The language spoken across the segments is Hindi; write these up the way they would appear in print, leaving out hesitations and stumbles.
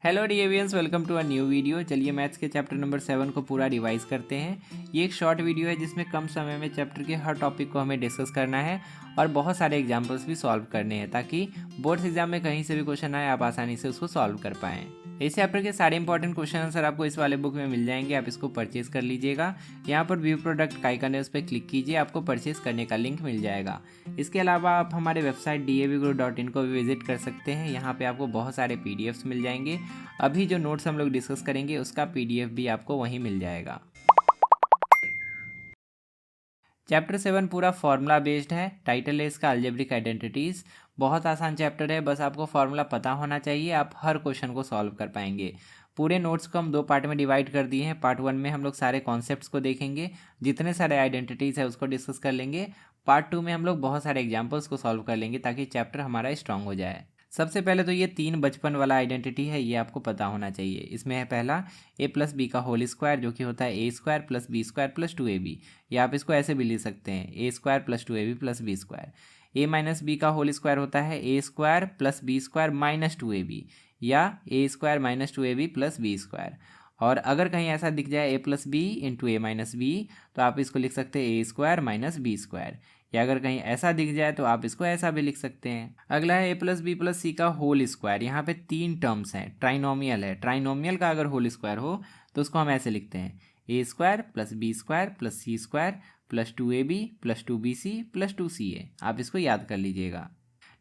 Hello dearians, welcome to a new video. चलिए मैथ्स के चैप्टर नंबर 7 को पूरा रिवाइज करते हैं। ये एक शॉर्ट वीडियो है जिसमें कम समय में चैप्टर के हर टॉपिक को हमें डिस्कस करना है और बहुत सारे एग्जांपल्स भी सॉल्व करने हैं ताकि बोर्ड्स एग्जाम में कहीं से भी क्वेश्चन आए आप आसानी से उसको सॉल्व कर पाएँ। इस चैप्टर के सारे इंपॉर्टेंट क्वेश्चन आंसर आपको इस वाले बुक में मिल जाएंगे, आप इसको परचेज कर लीजिएगा। यहाँ पर व्यू प्रोडक्ट का आइकन है, उस पर क्लिक कीजिए, आपको परचेज करने का लिंक मिल जाएगा। इसके अलावा आप हमारे वेबसाइट davguru.in को भी विजिट कर सकते हैं। यहाँ पे आपको बहुत सारे पीडीएफ्स मिल जाएंगे। अभी जो नोट्स हम लोग डिस्कस करेंगे उसका पीडीएफ भी आपको वहीं मिल जाएगा। चैप्टर 7 पूरा फार्मूला बेस्ड है। टाइटल है इसका अलजेब्रिक आइडेंटिटीज। बहुत आसान चैप्टर है, बस आपको फार्मूला पता होना चाहिए, आप हर क्वेश्चन को सॉल्व कर पाएंगे। पूरे नोट्स को हम 2 पार्ट में डिवाइड कर दिए हैं। पार्ट 1 में हम लोग सारे कॉन्सेप्ट्स को देखेंगे, जितने सारे आइडेंटिटीज है उसको डिस्कस कर लेंगे। पार्ट 2 में हम लोग बहुत सारे एग्जाम्पल्स को सॉल्व कर लेंगे ताकि चैप्टर हमारा स्ट्रांग हो जाए। सबसे पहले तो ये 3 बचपन वाला आइडेंटिटी है, ये आपको पता होना चाहिए। इसमें है पहला ए प्लस बी का होल स्क्वायर, जो कि होता है A square plus B square plus 2ab। या आप इसको ऐसे भी लिख सकते हैं A square plus 2ab plus B square. A minus B का होल स्क्वायर होता है A square plus B square minus 2ab, या A square minus 2ab plus B square. और अगर कहीं ऐसा दिख जाए A plus B into A minus B, तो आप इसको लिख सकते हैं A square minus B square. या अगर कहीं ऐसा दिख जाए तो आप इसको ऐसा भी लिख सकते हैं। अगला है ए प्लस बी प्लस सी का होल स्क्वायर। यहाँ पे 3 टर्म्स हैं, ट्राइनोमियल है। ट्राइनोमियल का अगर होल स्क्वायर हो तो उसको हम ऐसे लिखते हैं A square plus B square plus C square plus 2ab plus 2bc plus 2ca। आप इसको याद कर लीजिएगा।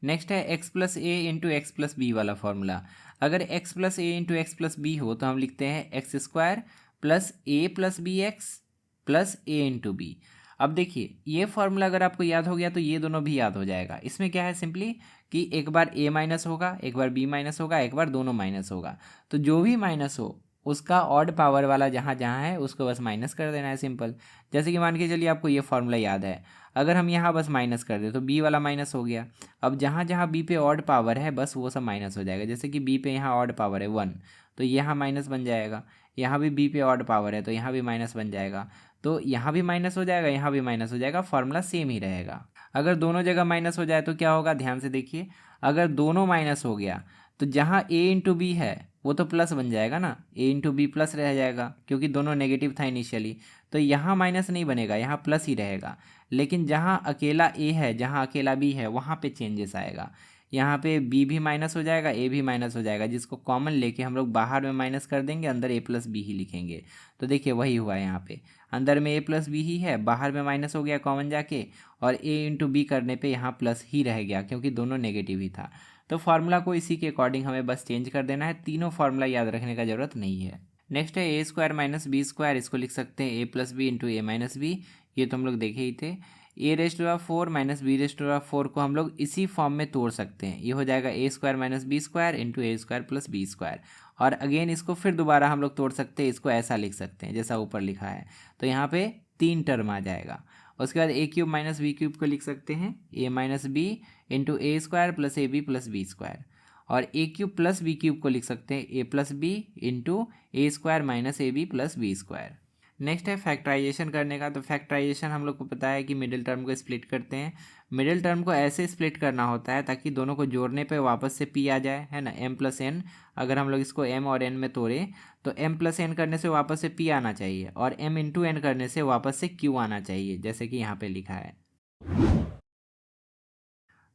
नेक्स्ट है X plus A into X plus B वाला फॉर्मूला। अगर X plus A into X plus B हो तो हम लिखते हैं X square plus A plus B X plus A into B. अब देखिए, ये फॉर्मूला अगर आपको याद हो गया तो ये दोनों भी याद हो जाएगा। इसमें क्या है, सिंपली कि एक बार ए माइनस होगा, एक बार बी माइनस होगा, एक बार दोनों माइनस होगा। तो जो भी माइनस हो उसका ऑड पावर वाला जहाँ जहाँ है उसको बस माइनस कर देना है, सिंपल। जैसे कि मान के चलिए आपको ये फॉर्मूला याद है, अगर हम यहाँ बस माइनस कर दें तो बी वाला माइनस हो गया। अब जहाँ जहाँ बी पे ऑड पावर है बस वो सब माइनस हो जाएगा। जैसे कि बी पे यहाँ ऑड पावर है 1, तो यहाँ माइनस बन जाएगा। यहाँ भी बी पे ऑड पावर है तो यहाँ भी माइनस बन जाएगा। तो यहाँ भी माइनस हो जाएगा, यहाँ भी माइनस हो जाएगा, फॉर्मूला सेम ही रहेगा। अगर दोनों जगह माइनस हो जाए तो क्या होगा, ध्यान से देखिए। अगर दोनों माइनस हो गया तो जहाँ ए इंटू बी है वो तो प्लस बन जाएगा ना, ए इंटू बी प्लस रह जाएगा क्योंकि दोनों नेगेटिव था इनिशियली। तो यहाँ माइनस नहीं बनेगा, यहाँ प्लस ही रहेगा। लेकिन जहाँ अकेला ए है, जहाँ अकेला बी है, वहाँ पे चेंजेस आएगा। यहाँ पे बी भी माइनस हो जाएगा, ए भी माइनस हो जाएगा, जिसको कॉमन लेके हम लोग बाहर में माइनस कर देंगे, अंदर ए प्लस बी ही लिखेंगे। तो देखिए वही हुआ यहाँ पे, अंदर में ए प्लस बी ही है, बाहर में माइनस हो गया कॉमन जाके, और ए इंटू बी करने पे यहाँ प्लस ही रह गया क्योंकि दोनों नेगेटिव ही था। तो फार्मूला को इसी के अकॉर्डिंग हमें बस चेंज कर देना है, तीनों फार्मूला याद रखने का ज़रूरत नहीं है। नेक्स्ट है A square minus B square. इसको लिख सकते हैं A plus B into A minus B, ये तो हम लोग देखे ही थे। A raised to power 4 minus B raised to power 4 को हम लोग इसी फॉर्म में तोड़ सकते हैं। ये हो जाएगा A square minus B square into A square plus B square. और अगेन इसको फिर दोबारा हम लोग तोड़ सकते हैं, इसको ऐसा लिख सकते हैं जैसा ऊपर लिखा है। तो यहाँ पे 3 टर्म आ जाएगा। उसके बाद A cube minus B cube को लिख सकते हैं A minus B into A square plus A B plus B square. और A cube plus B cube को लिख सकते हैं A plus B into A square minus A B plus B square. Next है फैक्टराइजेशन करने का। तो फैक्टराइजेशन हम लोग को पता है कि मिडिल टर्म को स्प्लिट करते हैं। मिडिल टर्म को ऐसे स्प्लिट करना होता है ताकि दोनों को जोड़ने पे वापस से पी आ जाए, है ना, एम प्लस एन। अगर हम लोग इसको एम और एन में तोड़ें तो एम प्लस एन करने से वापस से पी आना चाहिए, और एम इंटू एन करने से वापस से क्यू आना चाहिए, जैसे कि यहाँ पे लिखा है।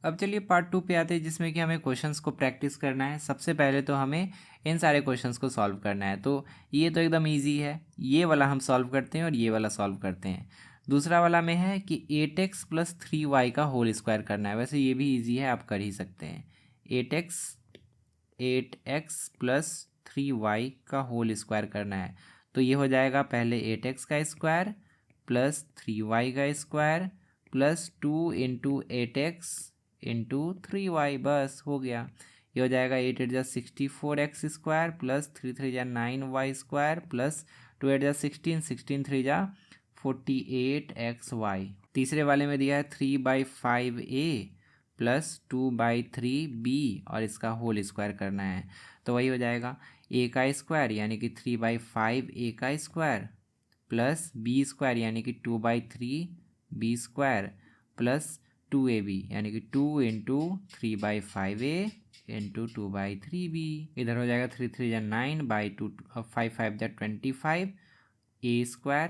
अब चलिए पार्ट 2 पे आते हैं, जिसमें कि हमें क्वेश्चंस को प्रैक्टिस करना है। सबसे पहले तो हमें इन सारे क्वेश्चंस को सॉल्व करना है। तो ये तो एकदम इजी है, ये वाला हम सॉल्व करते हैं और ये वाला सॉल्व करते हैं। दूसरा वाला में है कि 8x प्लस 3y का होल स्क्वायर करना है। वैसे ये भी इजी है, आप कर ही सकते हैं। 8x प्लस 3y का होल स्क्वायर करना है। तो ये हो जाएगा पहले 8x का स्क्वायर प्लस 3y का square plus 2 into 8x into 3y, बस हो गया। ये हो जाएगा 8 8 जा 64x स्क्वायर प्लस 3 3 जा 9y स्क्वायर प्लस 2 8 जा 16 16 3 जा 48xy। तीसरे वाले में दिया है 3/5a प्लस 2/3b और इसका होल स्क्वायर करना है। तो वही हो जाएगा a का स्क्वायर यानी कि 3/5a का स्क्वायर प्लस b स्क्वायर यानी कि 2/3b स्क्वायर प्लस 2ab यानी कि 2 × 3/5a × 2/3b। इधर हो जाएगा 3 3 × 9 बाई 2 5 5 × 25 a²,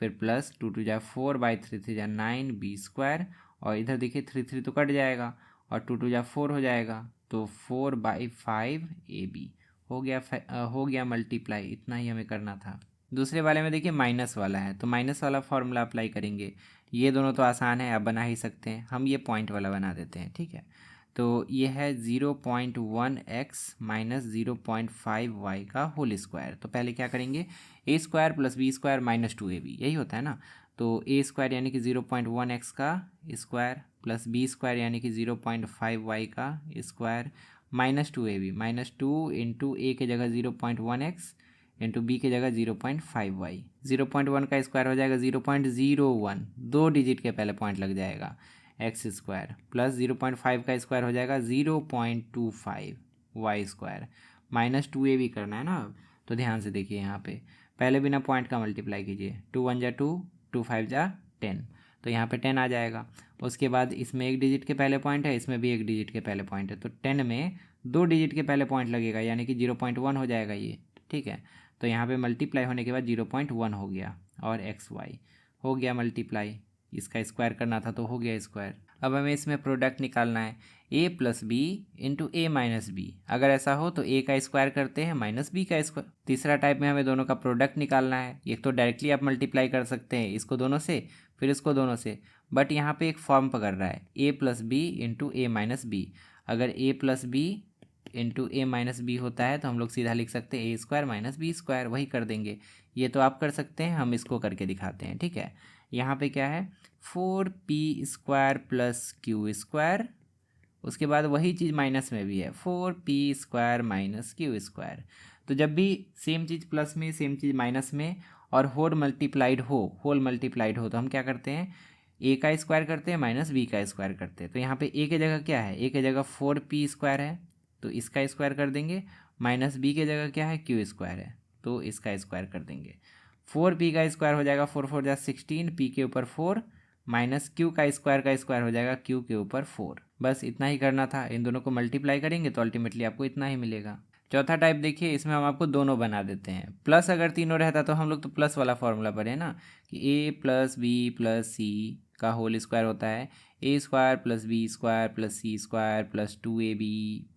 फिर प्लस 2 2 × 4 बाई 3 3 × 9 b², और इधर देखिए 3 3 तो कट जाएगा और 2 2 × 4 हो जाएगा, तो 4/5 ab हो गया मल्टीप्लाई। इतना ही हमें करना था। दूसरे वाले में देखिए माइनस वाला है, तो माइनस वाला फॉर्मूला अप्लाई करेंगे। ये दोनों तो आसान है, आप बना ही सकते हैं। हम ये पॉइंट वाला बना देते हैं, ठीक है। तो ये है 0.1x माइनस 0.5y का होल स्क्वायर। तो पहले क्या करेंगे, a² + b² माइनस 2ab, यही होता है ना। तो a² यानी कि 0.1x का स्क्वायर प्लस b² यानी कि 0.5y का square minus 2ab, minus 2 × a की जगह 0.1x इंटू बी की जगह 0.5y। 0.1 का स्क्वायर हो जाएगा 0.01, 2 डिजिट के पहले पॉइंट लग जाएगा, x² प्लस 0.5 का स्क्वायर हो जाएगा 0.25 y² माइनस 2ab करना है ना। तो ध्यान से देखिए, यहाँ पे पहले बिना पॉइंट का मल्टीप्लाई कीजिए, 2 1 × 2, 2 5 × 10, तो यहाँ पे 10 आ जाएगा। उसके बाद इसमें 1 डिजिट के पहले पॉइंट है, इसमें भी 1 डिजिट के पहले पॉइंट है, तो 10 में 2 डिजिट के पहले पॉइंट लगेगा यानी कि 0.1 हो जाएगा ये, ठीक है। तो यहाँ पे मल्टीप्लाई होने के बाद 0.1 हो गया और xy हो गया मल्टीप्लाई। इसका स्क्वायर करना था तो हो गया स्क्वायर। अब हमें इसमें प्रोडक्ट निकालना है, a + b × a - b। अगर ऐसा हो तो a का स्क्वायर करते हैं माइनस b का स्क्वायर। तीसरा टाइप में हमें दोनों का प्रोडक्ट निकालना है। एक तो डायरेक्टली आप मल्टीप्लाई कर सकते हैं इसको दोनों से, फिर इसको दोनों से, बट यहाँ पे एक फॉर्म पकड़ रहा है, a + b × a - b। अगर a + b × a - b होता है तो हम लोग सीधा लिख सकते हैं a² - b², वही कर देंगे। ये तो आप कर सकते हैं, हम इसको करके दिखाते हैं, ठीक है। यहाँ पे क्या है, 4p² + q², उसके बाद वही चीज़ माइनस में भी है, 4p² - q²। तो जब भी सेम चीज़ प्लस में, सेम चीज़ माइनस में और होल मल्टीप्लाइड हो तो हम क्या करते हैं, a का स्क्वायर करते हैं माइनस b का स्क्वायर करते हैं। तो यहाँ पे a की जगह क्या है, a की जगह 4p² है तो इसका स्क्वायर कर देंगे, माइनस b की जगह क्या है, q² है तो इसका स्क्वायर कर देंगे। 4p का स्क्वायर हो जाएगा 4 4 = 16, p के ऊपर 4 माइनस q का स्क्वायर हो जाएगा q के ऊपर 4। बस इतना ही करना था। इन दोनों को मल्टीप्लाई करेंगे तो अल्टीमेटली आपको इतना ही मिलेगा। चौथा टाइप देखिए, इसमें हम आपको दोनों बना देते हैं। प्लस अगर तीनों रहता तो हम लोग तो प्लस वाला फॉर्मूला पढ़े ना कि a + b + c का होल स्क्वायर होता है a² + b² + c² + 2ab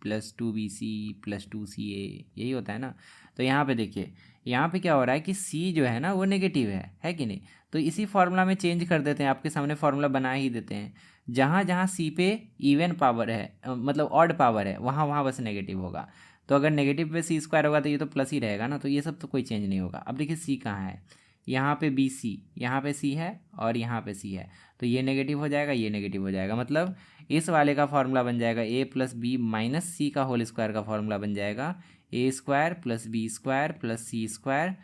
+ 2bc + 2ca, यही होता है ना। तो यहाँ पे देखिए, यहाँ पे क्या हो रहा है कि c जो है ना वो नेगेटिव है कि नहीं। तो इसी फार्मूला में चेंज कर देते हैं, आपके सामने फार्मूला बना ही देते हैं। जहाँ जहाँ c पे इवन पावर है, मतलब ऑड पावर है, वहाँ वहाँ बस नेगेटिव होगा। तो अगर नेगेटिव पे c² होगा तो ये तो प्लस ही रहेगा ना, तो ये सब तो कोई चेंज नहीं होगा। अब देखिए c कहाँ है, यहाँ पे BC, यहाँ पे C है और यहाँ पे C है, तो ये नेगेटिव हो जाएगा, ये नेगेटिव हो जाएगा। मतलब इस वाले का फॉर्मूला बन जाएगा a + b - c का होल स्क्वायर का फॉर्मूला बन जाएगा a² + b² + c²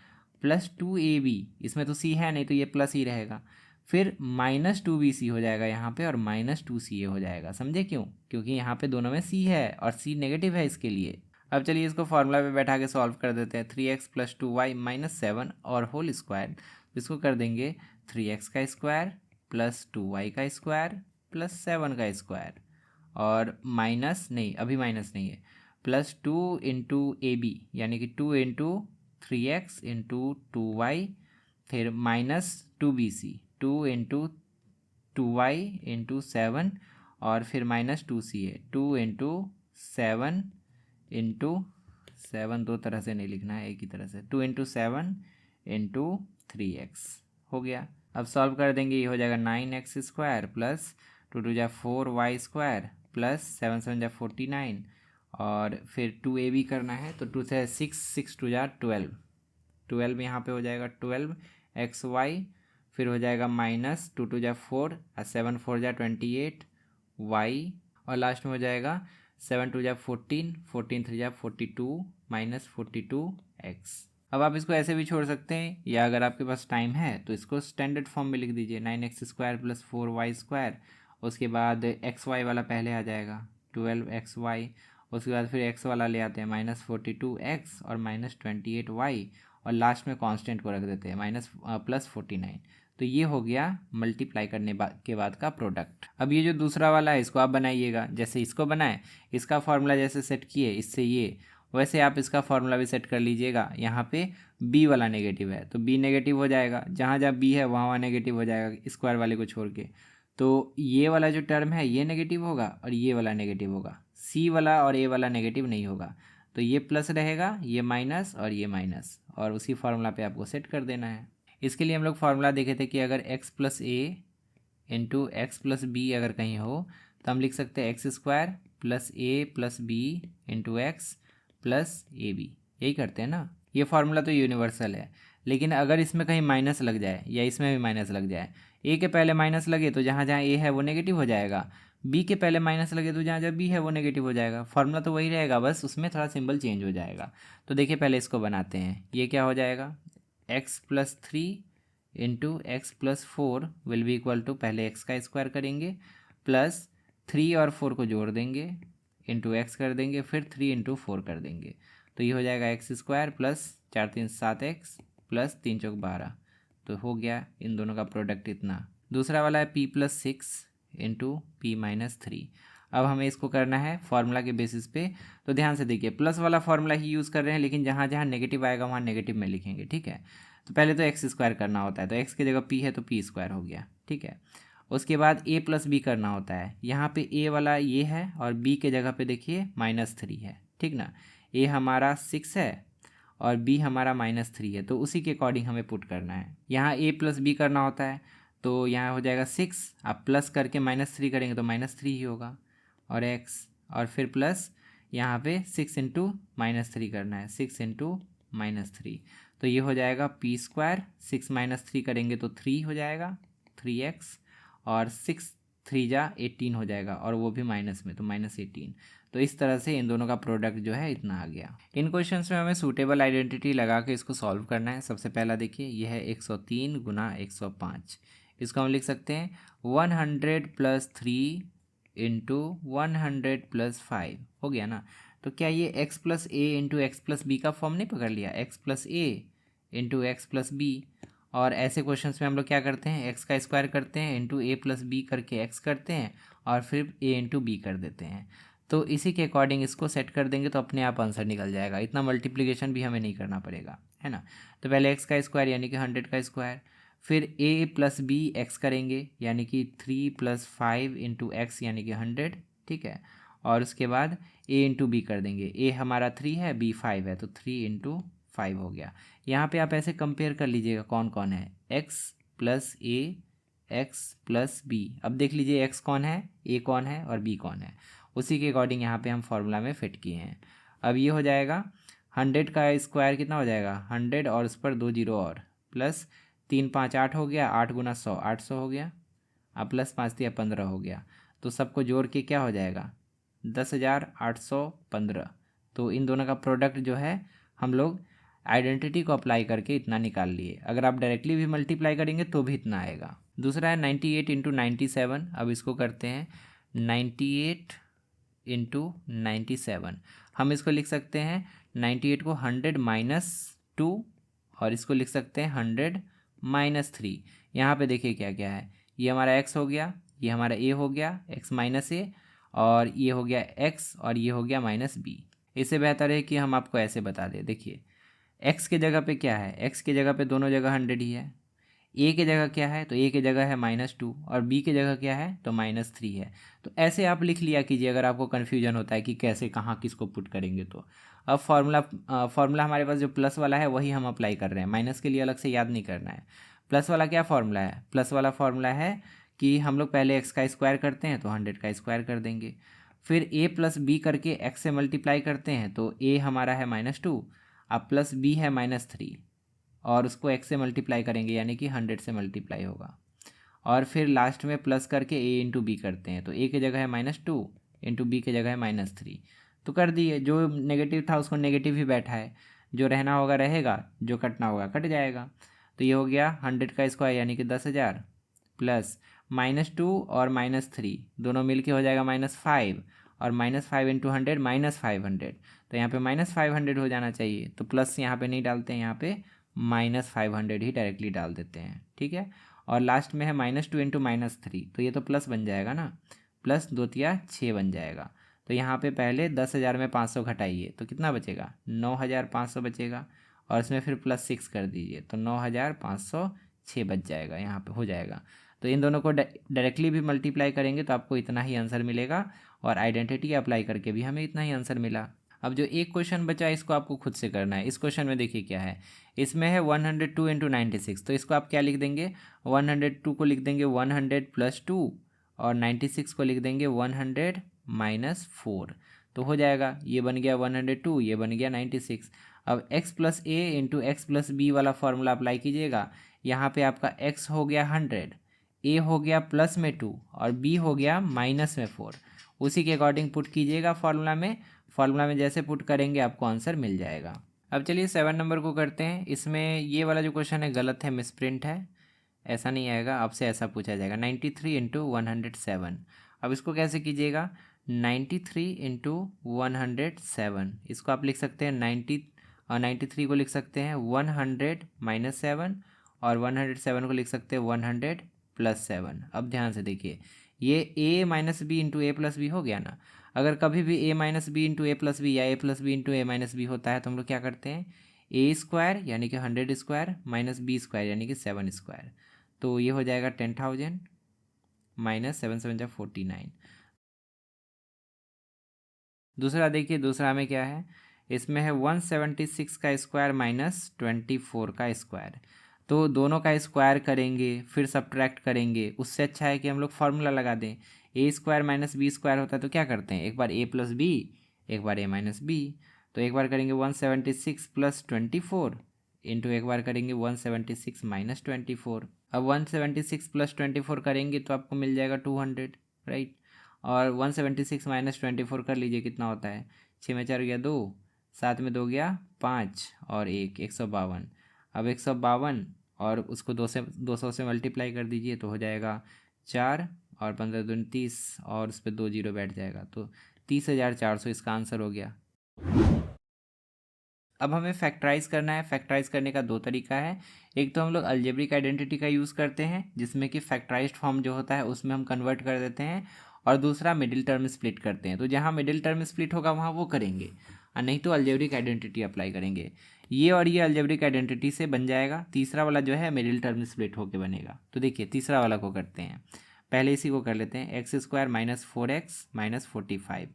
+ 2ab। इसमें तो c है नहीं तो ये प्लस ही रहेगा। फिर -2bc हो जाएगा यहाँ पे और -2ca हो जाएगा। समझे क्यों? क्योंकि यहाँ पे दोनों में c है और c नेगेटिव है इसके लिए। अब चलिए इसको फार्मूला पे बैठा के सॉल्व कर देते हैं। 3x + 2y - 7 और होल स्क्वायर, इसको कर देंगे 3x का स्क्वायर प्लस 2y का स्क्वायर प्लस 7 का स्क्वायर, और माइनस नहीं, अभी माइनस नहीं है, प्लस 2 × ab यानी कि 2 × 3x × 2y, फिर -2bc 2 × 2y × 7 और फिर -2ca 2 × 7 × 7, दो तरह से नहीं लिखना है, एक ही तरह से, 2 × 7 × 3x हो गया। अब सॉल्व कर देंगे, ये हो जाएगा 9x² प्लस 2 2 = 4y² प्लस 7 7 = 49, और फिर 2ab करना है तो 2 से 6 6 2 = 12, 12 यहाँ पे हो जाएगा 12xy, फिर हो जाएगा माइनस 2 2 = 4 और 7 4 = 28 y, और लास्ट में हो जाएगा 7 2 = 14 14 3 = 42 माइनस 42x। अब आप इसको ऐसे भी छोड़ सकते हैं, या अगर आपके पास टाइम है तो इसको स्टैंडर्ड फॉर्म में लिख दीजिए, 9x² + 4y², उसके बाद xy वाला पहले आ जाएगा 12xy, उसके बाद फिर x वाला ले आते हैं -42x और -28y, और लास्ट में कांस्टेंट को रख देते हैं +49। तो ये हो गया मल्टीप्लाई करने के बाद का प्रोडक्ट। अब ये जो दूसरा वाला है इसको आप बनाइएगा, जैसे इसको बनाएं, इसका फॉर्मूला जैसे सेट किए इससे ये, वैसे आप इसका फॉर्मूला भी सेट कर लीजिएगा। यहाँ पे बी वाला नेगेटिव है तो बी नेगेटिव हो जाएगा, जहाँ जहाँ बी है वहाँ वहाँ नेगेटिव हो जाएगा स्क्वायर वाले को छोड़ के। तो ये वाला जो टर्म है ये नेगेटिव होगा और ये वाला नेगेटिव होगा, सी वाला और ए वाला नेगेटिव नहीं होगा। तो ये प्लस रहेगा, ये माइनस और ये माइनस, और उसी फार्मूला पे आपको सेट कर देना है। इसके लिए हम लोग फार्मूला देखे थे कि अगर x plus A into X plus B अगर कहीं हो तो हम लिख सकते हैं X square plus A plus B into X plus A B, यही करते हैं ना। ये फार्मूला तो यूनिवर्सल है, लेकिन अगर इसमें कहीं माइनस लग जाए या इसमें भी माइनस लग जाए, ए के पहले माइनस लगे तो जहाँ जहाँ ए है वो नेगेटिव हो जाएगा, बी के पहले माइनस लगे तो जहाँ जहाँ बी है वो नेगेटिव हो जाएगा। फार्मूला तो वही रहेगा, बस उसमें थोड़ा सिंबल चेंज हो जाएगा। तो देखिए पहले इसको बनाते हैं। ये क्या हो जाएगा, X plus three into X plus four will be equal to, पहले एक्स का स्क्वायर करेंगे प्लस थ्री और फोर को जोड़ देंगे इंटू एक्स कर देंगे, फिर थ्री इंटू फोर कर देंगे। तो ये हो जाएगा एक्स स्क्वायर प्लस चार तीन सात एक्स प्लस तीन चौक 12। तो हो गया इन दोनों का प्रोडक्ट इतना। दूसरा वाला है P plus six into P minus three. अब हमें इसको करना है फार्मूला के बेसिस पे। तो ध्यान से देखिए, प्लस वाला फार्मूला ही यूज़ कर रहे हैं, लेकिन जहाँ जहाँ नेगेटिव आएगा वहाँ नेगेटिव में लिखेंगे, ठीक है। तो पहले तो एक्स स्क्वायर करना होता है, तो एक्स की जगह पी है तो पी स्क्वायर हो गया, ठीक है। उसके बाद ए प्लस बी करना होता है, यहाँ पे ए वाला ये है और बी के जगह पे देखिए माइनस थ्री है, ठीक ना। ए हमारा सिक्स है और बी हमारा माइनस थ्री है, तो उसी के अकॉर्डिंग हमें पुट करना है। यहाँ ए प्लस बी करना होता है, तो यहाँ हो जाएगा सिक्स, आप प्लस करके माइनस थ्री करेंगे तो माइनस थ्री ही होगा, और एक्स, और फिर प्लस यहाँ पे सिक्स इंटू माइनस थ्री करना है, सिक्स इंटू माइनस थ्री। तो ये हो जाएगा P square, six minus three करेंगे तो थ्री हो जाएगा, थ्री एक्स, और सिक्स थ्री जा 18 हो जाएगा, और वो भी माइनस में तो माइनस 18। तो इस तरह से इन दोनों का प्रोडक्ट जो है इतना आ गया। इन क्वेश्चंस में हमें सूटेबल आइडेंटिटी लगा के इसको सॉल्व करना है। सबसे पहला देखिए, यह है 103 गुना 105। इसको हम लिख सकते हैं 100 प्लस थ्री इंटू 100 प्लस 5, हो गया ना। तो क्या ये x plus A into X plus B का फॉर्म नहीं पकड़ लिया, x plus A into X plus B. और ऐसे क्वेश्चंस में हम लोग क्या करते हैं, एक्स का स्क्वायर करते हैं इंटू ए प्लस बी करके एक्स करते हैं और फिर ए इंटू बी कर देते हैं। तो इसी के अकॉर्डिंग इसको सेट कर देंगे तो अपने आप आंसर निकल जाएगा, इतना मल्टीप्लिकेशन भी हमें नहीं करना पड़ेगा, है ना। तो पहले एक्स का स्क्वायर यानी कि 100 का स्क्वायर, फिर ए प्लस बी एक्स करेंगे यानी कि 3 प्लस 5 इंटू एक्स यानी कि 100, ठीक है। और उसके बाद ए इंटू बी कर देंगे, ए हमारा 3 है, बी 5 है, तो 3 इंटू 5 हो गया। यहाँ पे आप ऐसे कंपेयर कर लीजिएगा कौन कौन है, एक्स प्लस ए, एक्स प्लस बी। अब देख लीजिए एक्स कौन है, ए कौन है और बी कौन है, उसी के अकॉर्डिंग यहाँ पे हम फार्मूला में फिट किए हैं। अब ये हो जाएगा 100 का स्क्वायर कितना हो जाएगा, 100 और उस पर 2 जीरो और, प्लस 3 5 8 हो गया, 8 गुना 100 800 हो गया, अब प्लस 5 दिया 15 हो गया। तो सबको जोड़ के क्या हो जाएगा 10,815। तो इन दोनों का प्रोडक्ट जो है हम लोग आइडेंटिटी को अप्लाई करके इतना निकाल लिए। अगर आप डायरेक्टली भी मल्टीप्लाई करेंगे तो भी इतना आएगा। दूसरा है 98 इंटू 97। अब इसको करते हैं 98 इंटू 97। हम इसको लिख सकते हैं 98 को 100 माइनस 2 और इसको लिख सकते हैं 100 माइनस 3। यहाँ पे देखिए क्या क्या है, ये हमारा x हो गया, ये हमारा a हो गया x माइनस ए, और ये हो गया x और ये हो गया माइनस b। इससे बेहतर है कि हम आपको ऐसे बता दें, देखिए x के जगह पे क्या है, x के जगह पे दोनों जगह 100 ही है, a के जगह क्या है, तो a के जगह है -2 और b के जगह क्या है तो -3 है। तो ऐसे आप लिख लिया कीजिए अगर आपको कन्फ्यूजन होता है कि कैसे कहाँ किसको पुट करेंगे। तो अब फार्मूला हमारे पास जो प्लस वाला है वही हम अप्लाई कर रहे हैं, माइनस के लिए अलग से याद नहीं करना है। प्लस वाला क्या फार्मूला है, प्लस वाला फार्मूला है कि हम लोग पहले x का स्क्वायर करते हैं तो 100 का स्क्वायर कर देंगे, फिर a प्लस बी करके x से मल्टीप्लाई करते हैं तो a हमारा है -2, अब प्लस b है -3 और उसको x से मल्टीप्लाई करेंगे यानी कि 100 से मल्टीप्लाई होगा, और फिर लास्ट में प्लस करके a इंटू बी करते हैं तो a की जगह है -2 इंटू बी की जगह है -3। तो कर दिए, जो नेगेटिव था उसको नेगेटिव ही बैठा है, जो रहना होगा रहेगा, जो कटना होगा कट जाएगा। तो ये हो गया 100 का स्क्वायर यानी कि 10,000 प्लस -2 और -3 दोनों मिल के हो जाएगा -5, और -5 इंटू 100 -500। तो यहाँ पे -500 हो जाना चाहिए, तो प्लस यहाँ पे नहीं डालते हैं, यहाँ पे -500 ही डायरेक्टली डाल देते हैं, ठीक है। और लास्ट में है -2 इंटू -3, तो ये तो प्लस बन जाएगा ना, प्लस 2 तिया 6 बन जाएगा। तो यहाँ पे पहले 10,000 में 500 घटाइए तो कितना बचेगा, 9,500 बचेगा, और इसमें फिर +6 कर दीजिए तो 9,506 बच जाएगा, यहाँ पे हो जाएगा। तो इन दोनों को डायरेक्टली भी मल्टीप्लाई करेंगे तो आपको इतना ही आंसर मिलेगा, और आइडेंटिटी अप्लाई करके भी हमें इतना ही आंसर मिला। अब जो एक क्वेश्चन बचा है इसको आपको खुद से करना है। इस क्वेश्चन में देखिए क्या है, इसमें है 102 इंटू 96, तो इसको आप क्या लिख देंगे, 102 को लिख देंगे 100 + 2, और 96 को लिख देंगे 100 - 4, तो हो जाएगा, ये बन गया 102, ये बन गया 96। अब x + a into x + b वाला फॉर्मूला अप्लाई कीजिएगा। यहाँ पे आपका x हो गया 100, a हो गया +2 और b हो गया -4, उसी के अकॉर्डिंग पुट कीजिएगा फार्मूला में जैसे पुट करेंगे आपको आंसर मिल जाएगा। अब चलिए 7 नंबर को करते हैं। इसमें ये वाला जो क्वेश्चन है गलत है, मिसप्रिंट है, ऐसा नहीं आएगा, आपसे ऐसा पूछा जाएगा 93 इंटू 107। अब इसको कैसे कीजिएगा, 93 इंटू 107, इसको आप लिख सकते हैं 93 को लिख सकते हैं 100 - 7, और 107 को लिख सकते हैं 100 + 7। अब ध्यान से देखिए, ये a - b into a + b हो गया ना। अगर कभी भी a - b into a + b या a + b into a - b होता है तो हम लोग क्या करते हैं, a² यानी कि 100² - b² यानी कि 7², तो ये हो जाएगा 10,000 - 7 7 जा 49। दूसरा देखिए, दूसरा में क्या है, इसमें है 176 का स्क्वायर -24 का स्क्वायर। तो दोनों का स्क्वायर करेंगे फिर सब्ट्रैक्ट करेंगे, उससे अच्छा है कि हम लोग फार्मूला लगा दें। a² - b² होता है तो क्या करते हैं, एक बार a + b, एक बार a - b। तो एक बार करेंगे 176 + 24 इंटू एक बार करेंगे 176 - 24। अब 176 + 24 करेंगे तो आपको मिल जाएगा 200, राइट। और 176 - 24 कर लीजिए, कितना होता है, 6 में 4 गया 2, 7 में 2 गया 5, और 1 152। अब 152 और उसको 200 से मल्टीप्लाई कर दीजिए तो हो जाएगा 4, और 15 दूनी 30, और उस पर 2 जीरो बैठ जाएगा, तो 30,400 इसका आंसर हो गया। अब हमें फैक्टराइज करना है। फैक्टराइज करने का दो तरीका है, एक तो हम लोग अलजेब्रिक आइडेंटिटी का यूज़ करते हैं जिसमें कि फैक्टराइज्ड फॉर्म जो होता है उसमें हम कन्वर्ट कर देते हैं, और दूसरा मिडिल टर्म स्प्लिट करते हैं। तो जहाँ मिडिल टर्म स्प्लिट होगा वहाँ वो करेंगे, और नहीं तो अलजेब्रिक आइडेंटिटी अप्लाई करेंगे। ये और ये अलजेब्रिक आइडेंटिटी से बन जाएगा, तीसरा वाला जो है मिडिल टर्म स्प्लिट होकर बनेगा। तो देखिए तीसरा वाला को करते हैं, पहले इसी को कर लेते हैं, x² - 4x - 45।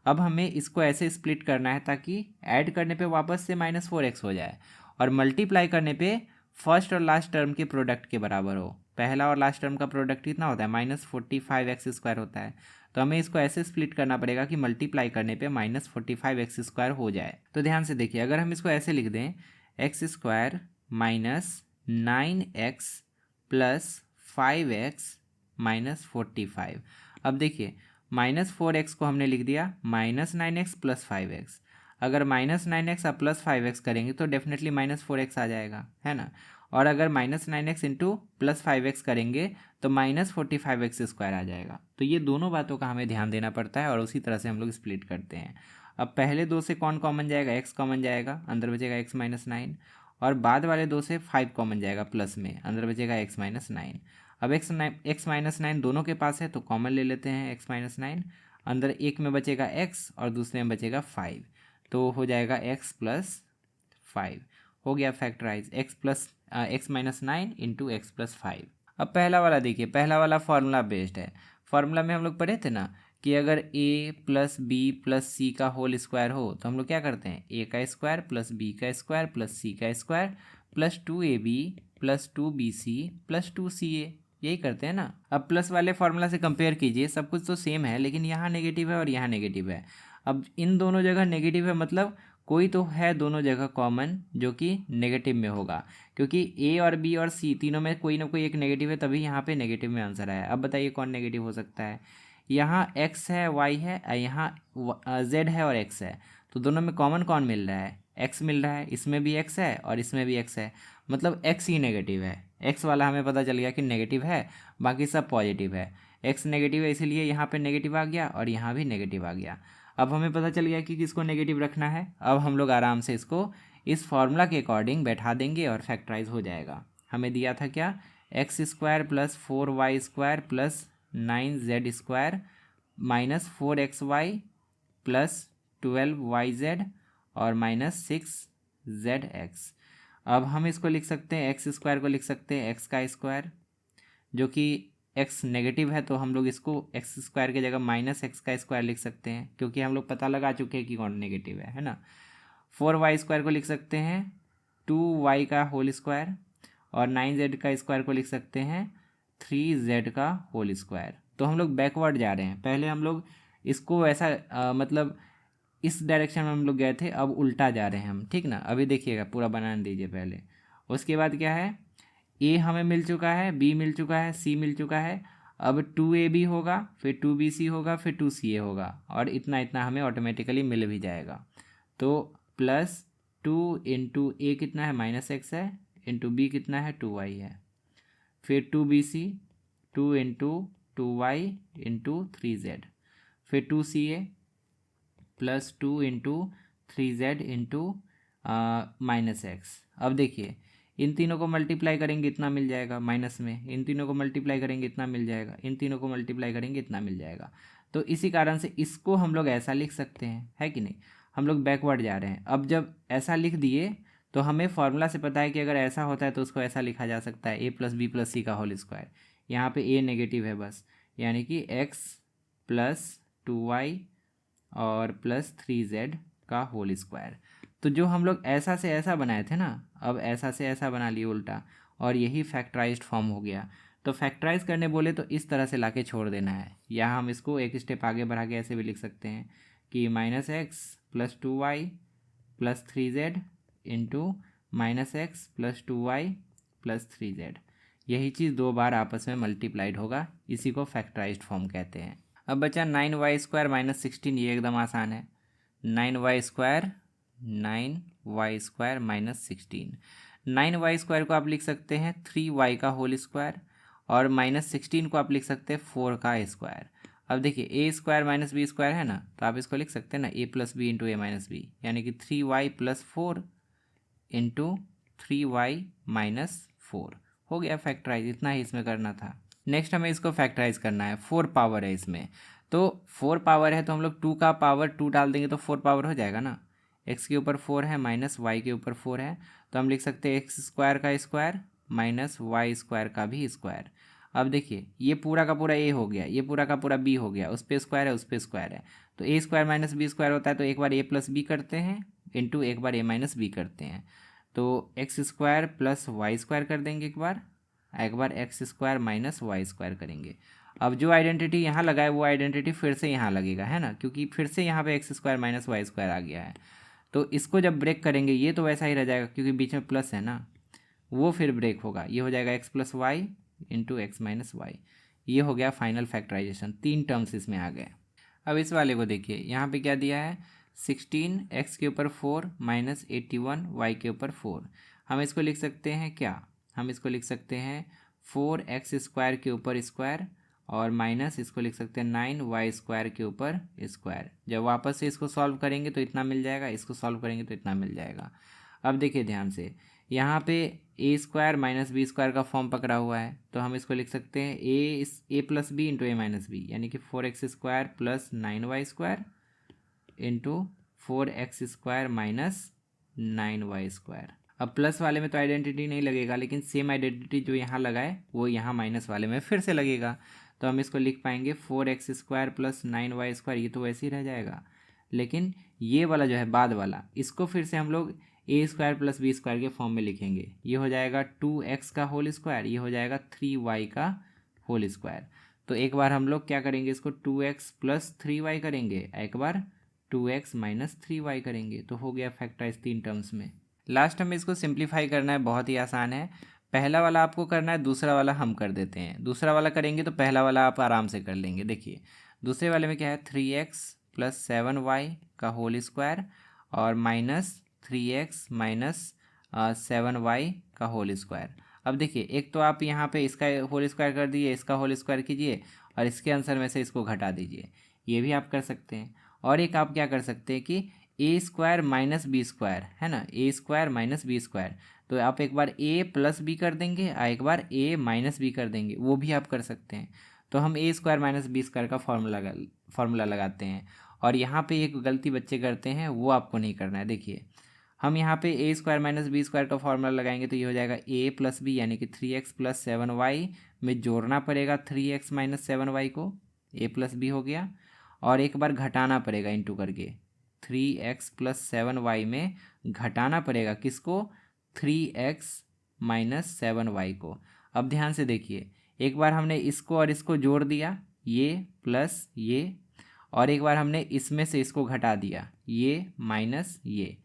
अब हमें इसको ऐसे स्प्लिट करना है ताकि ऐड करने पे वापस से -4x हो जाए, और मल्टीप्लाई करने पे फर्स्ट और लास्ट टर्म के प्रोडक्ट के बराबर हो। पहला और लास्ट टर्म का प्रोडक्ट कितना होता है, -45x² होता है। तो हमें इसको ऐसे स्प्लिट करना पड़ेगा कि मल्टीप्लाई करने पे -45x² हो जाए। तो ध्यान से देखिए, अगर हम इसको ऐसे लिख दें, x² - 9x + 5x - 45। अब देखिए -4x को हमने लिख दिया -9x + 5x। अगर -9x और +5x करेंगे तो डेफिनेटली -4x आ जाएगा, है ना। और अगर -9x इंटू +5x करेंगे तो -45x² आ जाएगा। तो ये दोनों बातों का हमें ध्यान देना पड़ता है, और उसी तरह से हम लोग स्प्लिट करते हैं। अब पहले दो से कौन कॉमन जाएगा, x कॉमन जाएगा, अंदर बचेगा x - 9, और बाद वाले दो से 5 कॉमन जाएगा प्लस में, अंदर बचेगा x - 9। अब x - 9 दोनों के पास है तो कॉमन ले लेते हैं x - 9, अंदर एक में बचेगा x और दूसरे में बचेगा 5, तो हो जाएगा x + 5। हो गया फैक्टराइज, x - 9 इंटू x + 5। अब पहला वाला देखिए, पहला वाला फार्मूला बेस्ड है। फार्मूला में हम लोग पढ़े थे ना कि अगर a + b + c का होल स्क्वायर हो तो हम लोग क्या करते हैं, a का स्क्वायर + b का स्क्वायर + c का स्क्वायर + 2ab + 2bc + 2ca, यही करते हैं ना। अब प्लस वाले फार्मूला से कंपेयर कीजिए, सब कुछ तो सेम है लेकिन यहाँ नेगेटिव है और यहाँ नेगेटिव है। अब इन दोनों जगह नेगेटिव है, मतलब कोई तो है दोनों जगह कॉमन जो कि नेगेटिव में होगा, क्योंकि ए और बी और सी तीनों में कोई ना कोई एक नेगेटिव है, तभी यहाँ पे नेगेटिव में आंसर आया। अब बताइए कौन नेगेटिव हो सकता है। यहाँ x है, y है, यहाँ z है और x है, तो दोनों में कॉमन कौन मिल रहा है, x मिल रहा है। इसमें भी x है और इसमें भी x है, मतलब x ही नेगेटिव है। x वाला हमें पता चल गया कि नेगेटिव है, बाकी सब पॉजिटिव है। x नेगेटिव है इसीलिए यहाँ पे नेगेटिव आ गया और यहाँ भी नेगेटिव आ गया। अब हमें पता चल गया कि किसको नेगेटिव रखना है। अब हम लोग आराम से इसको इस फॉर्मूला के अकॉर्डिंग बैठा देंगे और फैक्टराइज हो जाएगा। हमें दिया था क्या, x square plus 4y square plus 9z² minus 4xy plus 12yz और माइनस 6zx। अब हम इसको लिख सकते हैं, एक्स स्क्वायर को लिख सकते हैं एक्स का स्क्वायर, जो कि एक्स नेगेटिव है तो हम लोग इसको एक्स स्क्वायर की जगह माइनस एक्स का स्क्वायर लिख सकते हैं, क्योंकि हम लोग पता लगा चुके हैं कि कौन नेगेटिव है ना। 4y स्क्वायर को लिख सकते हैं 2y का होल स्क्वायर और 9z का स्क्वायर को लिख सकते हैं 3z का होल स्क्वायर। तो हम लोग बैकवर्ड जा रहे हैं, पहले हम लोग इसको ऐसा मतलब इस डायरेक्शन में हम लोग गए थे, अब उल्टा जा रहे हैं हम, ठीक ना। अभी देखिएगा, पूरा बनाने दीजिए पहले। उसके बाद क्या है, ए हमें मिल चुका है, बी मिल चुका है, सी मिल चुका है। अब 2ab होगा, फिर 2bc होगा, फिर 2ca होगा, और इतना इतना हमें ऑटोमेटिकली मिल भी जाएगा। तो प्लस 2 इंटू ए कितना है, माइनस एक्स है, इंटू बी कितना है, 2y है, फिर 2bc 2 into 2y into 3z, फिर 2ca plus 2 into 3z into minus x. अब देखिए, इन तीनों को मल्टीप्लाई करेंगे इतना मिल जाएगा माइनस में, इन तीनों को मल्टीप्लाई करेंगे इतना मिल जाएगा, इन तीनों को मल्टीप्लाई करेंगे इतना मिल जाएगा। तो इसी कारण से इसको हम लोग ऐसा लिख सकते हैं, है कि नहीं। हम लोग बैकवर्ड जा रहे हैं। अब जब ऐसा लिख दिए तो हमें फॉर्मूला से पता है कि अगर ऐसा होता है तो उसको ऐसा लिखा जा सकता है, a प्लस बी प्लस सी का होल स्क्वायर। यहाँ पे a नेगेटिव है बस, यानी कि x प्लस 2y और प्लस 3z का होल स्क्वायर। तो जो हम लोग ऐसा से ऐसा बनाए थे ना, अब ऐसा से ऐसा बना लिए उल्टा, और यही फैक्टराइज्ड फॉर्म हो गया। तो फैक्टराइज करने बोले तो इस तरह से लाके छोड़ देना है। यहाँ हम इसको एक स्टेप आगे बढ़ा के ऐसे भी लिख सकते हैं कि minus x plus 2y plus 3z into minus x plus 2y plus 3z। यही चीज़ दो बार आपस में मल्टीप्लाइड होगा, इसी को फैक्टराइज्ड फॉर्म कहते हैं। अब बचा 9y स्क्वायर माइनस 16, ये एकदम आसान है। 9y square minus 16। 9y square को आप लिख सकते हैं 3y का होल स्क्वायर, और माइनस 16 को आप लिख सकते हैं 4 का स्क्वायर। अब देखिए, ए स्क्वायर माइनस बी स्क्वायर है ना, तो आप इसको लिख सकते हैं ना ए plus B into A minus B, यानी कि 3y plus 4 into 3y minus 4। हो गया फैक्टराइज, इतना ही इसमें करना था। नेक्स्ट हमें इसको फैक्टराइज करना है। 4 पावर है इसमें, तो 4 पावर है तो हम लोग 2 का पावर 2 डाल देंगे तो 4 पावर हो जाएगा ना। x के ऊपर 4 है माइनस y के ऊपर 4 है, तो हम लिख सकते हैं एक्स स्क्वायर का स्क्वायर माइनस वाई स्क्वायर का भी स्क्वायर। अब देखिए, ये पूरा का पूरा a हो गया, ये पूरा का पूरा b हो गया, उस पर स्क्वायर है, उस पर स्क्वायर है, तो a square minus B square होता है, तो एक बार a प्लस बी करते हैं इंटू एक बार a माइनस बी करते हैं, तो X square plus Y square कर देंगे एक बार X square minus Y square करेंगे। अब जो आइडेंटिटी यहाँ लगा है वो आइडेंटिटी फिर से यहाँ लगेगा, है ना, क्योंकि फिर से यहाँ पे X square minus Y square आ गया है। तो इसको जब ब्रेक करेंगे, ये तो वैसा ही रह जाएगा क्योंकि बीच में प्लस है ना, वो फिर ब्रेक होगा, ये हो जाएगा X plus Y into X minus Y. ये हो गया फाइनल फैक्टराइजेशन, 3 टर्म्स इसमें आ गए। अब इस वाले को देखिए, यहाँ पे क्या दिया है, 16 एक्स के ऊपर 4 माइनस 81 वाई के ऊपर 4। हम इसको लिख सकते हैं क्या, हम इसको लिख सकते हैं 4 एक्स स्क्वायर के ऊपर स्क्वायर और माइनस इसको लिख सकते हैं 9 वाई स्क्वायर के ऊपर स्क्वायर। जब वापस से इसको सॉल्व करेंगे तो इतना मिल जाएगा, इसको सॉल्व करेंगे तो इतना मिल जाएगा। अब देखिए ध्यान से, यहाँ पे ए स्क्वायर माइनस बी स्क्वायर का फॉर्म पकड़ा हुआ है, तो हम इसको लिख सकते हैं A plus B into A minus B, यानी कि 4x square plus 9y square into 4x square minus 9y square. अब प्लस वाले में तो आइडेंटिटी नहीं लगेगा, लेकिन सेम आइडेंटिटी जो यहाँ लगाए वो यहाँ माइनस वाले में फिर से लगेगा, तो हम इसको लिख पाएंगे 4x square plus 9y square. ये तो वैसे ही रह जाएगा, लेकिन ये वाला जो है बाद वाला, इसको फिर से हम लोग ए स्क्वायर प्लस बी स्क्वायर के फॉर्म में लिखेंगे। ये हो जाएगा 2x का होल स्क्वायर, ये हो जाएगा 3y का होल स्क्वायर। तो एक बार हम लोग क्या करेंगे, इसको 2x प्लस 3y करेंगे, एक बार 2x माइनस 3y करेंगे, तो हो गया फैक्टराइज 3 टर्म्स में। लास्ट में इसको सिंप्लीफाई करना है, बहुत ही आसान है। पहला वाला आपको करना है, दूसरा वाला हम कर देते हैं। दूसरा वाला करेंगे तो पहला वाला आप आराम से कर लेंगे। देखिए दूसरे वाले में क्या है, 3x प्लस 7y का होल स्क्वायर और माइनस 3x माइनस 7y का होल स्क्वायर। अब देखिए, एक तो आप यहाँ पे इसका होल स्क्वायर कर दीजिए, इसका होल स्क्वायर कीजिए और इसके आंसर में से इसको घटा दीजिए, ये भी आप कर सकते हैं। और एक आप क्या कर सकते हैं कि ए स्क्वायर माइनस बी स्क्वायर है ना, ए स्क्वायर माइनस बी स्क्वायर, तो आप एक बार ए प्लस बी कर देंगे और एक बार ए माइनस बी कर देंगे, वो भी आप कर सकते हैं। तो हम ए स्क्वायर माइनस बी स्क्वायर का फॉर्मूला लगाते हैं। और यहाँ पे एक गलती बच्चे करते हैं, वो आपको नहीं करना है। देखिए हम यहाँ पे ए स्क्वायर माइनस बी स्क्वायर का फॉर्मूला लगाएंगे तो ये हो जाएगा ए प्लस बी यानी कि 3x प्लस 7y में जोड़ना पड़ेगा 3x माइनस 7y को, ए प्लस बी हो गया, और एक बार घटाना पड़ेगा इंटू करके 3x प्लस 7y में घटाना पड़ेगा किसको, 3x माइनस 7y को। अब ध्यान से देखिए, एक बार हमने इसको और इसको जोड़ दिया, ये प्लस ये, और एक बार हमने इसमें से इसको घटा दिया, ये माइनस ये।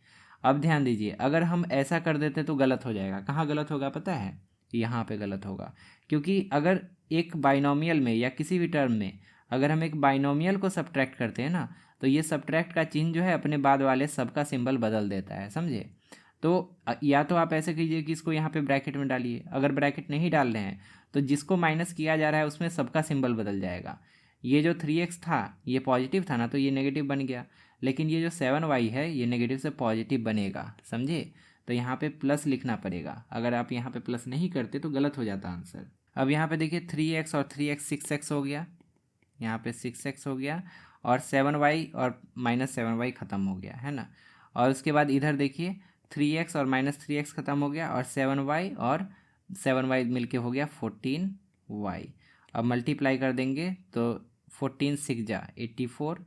अब ध्यान दीजिए, अगर हम ऐसा कर देते तो गलत हो जाएगा। कहाँ गलत होगा पता है, यहाँ पे गलत होगा, क्योंकि अगर एक बाइनोमियल में या किसी भी टर्म में अगर हम एक बाइनोमियल को सब्ट्रैक्ट करते हैं ना, तो ये सब्ट्रैक्ट का चिन्ह जो है अपने बाद वाले सब का सिंबल बदल देता है, समझे। तो या तो आप ऐसे कीजिए कि इसको यहाँ पे ब्रैकेट में डालिए, अगर ब्रैकेट नहीं डाल रहे हैं तो जिसको माइनस किया जा रहा है उसमें सबका सिंबल बदल जाएगा। ये जो 3x था ये पॉजिटिव था ना, तो ये नेगेटिव बन गया, लेकिन ये जो 7y है ये नेगेटिव से पॉजिटिव बनेगा, समझे। तो यहाँ पे प्लस लिखना पड़ेगा, अगर आप यहाँ पे प्लस नहीं करते तो गलत हो जाता आंसर। अब यहाँ पे देखिए 3x और 3x 6x हो गया, यहाँ पे 6x हो गया, और 7y और माइनस 7y ख़त्म हो गया है ना। और उसके बाद इधर देखिए 3x और माइनस 3x ख़त्म हो गया, और 7y और 7y मिलके हो गया 14y। अब मल्टीप्लाई कर देंगे तो 14 6 जा 84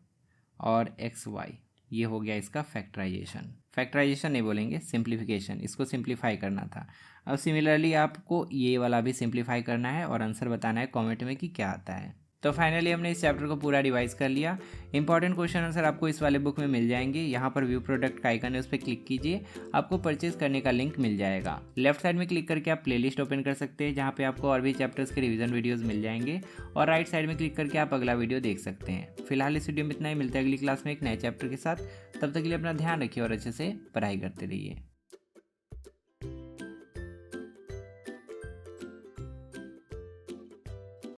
और xy, ये हो गया इसका फैक्टराइजेशन। फैक्टराइजेशन नहीं बोलेंगे, सिंप्लीफिकेशन, इसको सिंप्लीफाई करना था। अब सिमिलरली आपको ये वाला भी सिंप्लीफाई करना है और आंसर बताना है कमेंट में कि क्या आता है। तो फाइनली हमने इस चैप्टर को पूरा रिवाइज कर लिया। इंपॉर्टेंट क्वेश्चन आंसर आपको इस वाले बुक में मिल जाएंगे। यहाँ पर व्यू प्रोडक्ट का आइकन है, उस पर क्लिक कीजिए, आपको परचेज करने का लिंक मिल जाएगा। लेफ्ट साइड में क्लिक करके आप प्लेलिस्ट ओपन कर सकते हैं, जहाँ पे आपको और भी चैप्टर्स के रिवीजन वीडियोस मिल जाएंगे, और राइट साइड में क्लिक करके आप अगला वीडियो देख सकते हैं। फिलहाल इस वीडियो में इतना ही, मिलता है अगली क्लास में एक नए चैप्टर के साथ। तब तक के लिए अपना ध्यान रखिए और अच्छे से पढ़ाई करते रहिए।